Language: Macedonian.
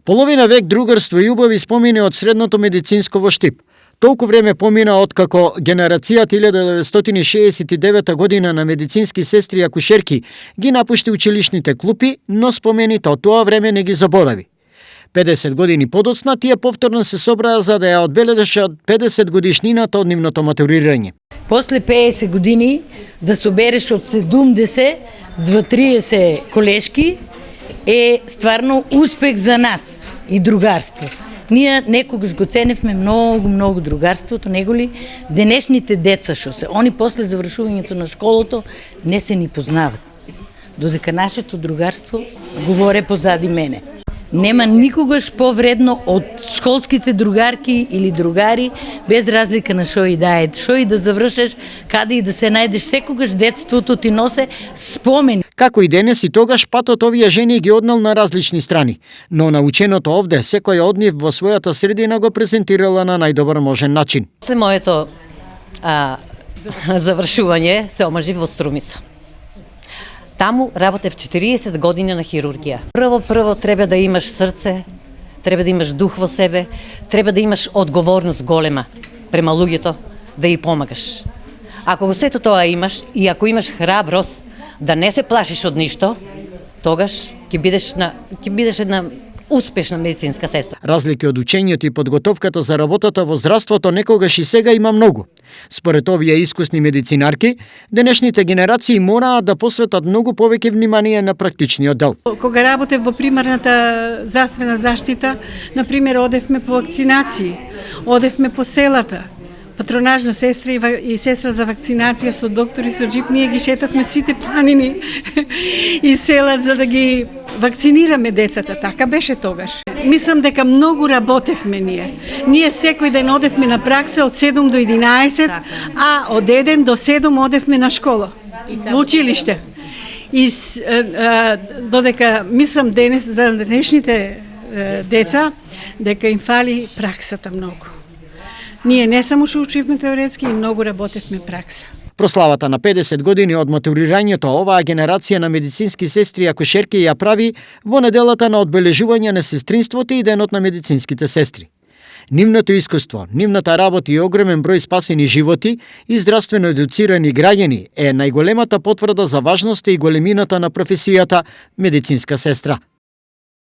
Половина век другарство и убави спомени од средното медицинско во Штип. Толку време помина откако генерацијата 1969 година на медицински сестри и акушерки ги напушти училишните клупи, но спомените од тоа време не ги заборави. 50 години подоцна тие повторно се собраа за да ја одбележат 50 годишнината од нивното матурирање. После 50 години да собереш од 70 до 30 колешки е стварно успех за нас и другарство. Ние некогаш го ценевме многу другарството, него ли денешните деца што се, они после завршувањето на школото не се ни познават. Додека нашето другарство говоре позади мене. Нема никогаш повредно од школските другарки или другари, без разлика на шо и да завршеш, каде и да се најдеш, секогаш детството ти носе спомени. Како и денес и тогаш патот овие жени ги однел на различни страни, но наученото овде секоја од нив во својата средина го презентирала на најдобар можен начин. После моето завршување се омажив во Струмица. Таму работев 40 години на хирургија. Прво треба да имаш срце, треба да имаш дух во себе, треба да имаш одговорност голема према луѓето, да ја помагаш. Ако го сето тоа имаш и ако имаш храброст да не се плашиш од ништо, тогаш ќе бидеш една успешна медицинска сестра. Разлики од учењето и подготовката за работата во здравството некогаш и сега има многу. Според овие искусни медицинарки, денешните генерации мораат да посветат многу повеќе внимание на практичниот дел. Кога работев во примарната здравствена заштита, например, одевме по вакцинации, одевме по селата, патронажна сестра и сестра за вакцинација со доктори со джип, ние ги шетавме сите планини и села за да ги вакцинираме децата. Така беше тогаш. Мислам дека многу работевме ние. Ние секој ден одевме на пракса од 7 до 11, а од 1 до 7 одевме на школа, во училиште. И додека мислам за денешните деца дека им фали праксата многу. Ние не само што учивме теоретски, и многу работевме пракса. Прославата на 50 години од матурирањето оваа генерација на медицински сестри и акушерки ја прави во неделата на одбележување на сестринството и денот на медицинските сестри. Нивното искуство, нивната работа и огромен број спасени животи и здравствено едуцирани граѓани е најголемата потврда за важноста и големината на професијата медицинска сестра.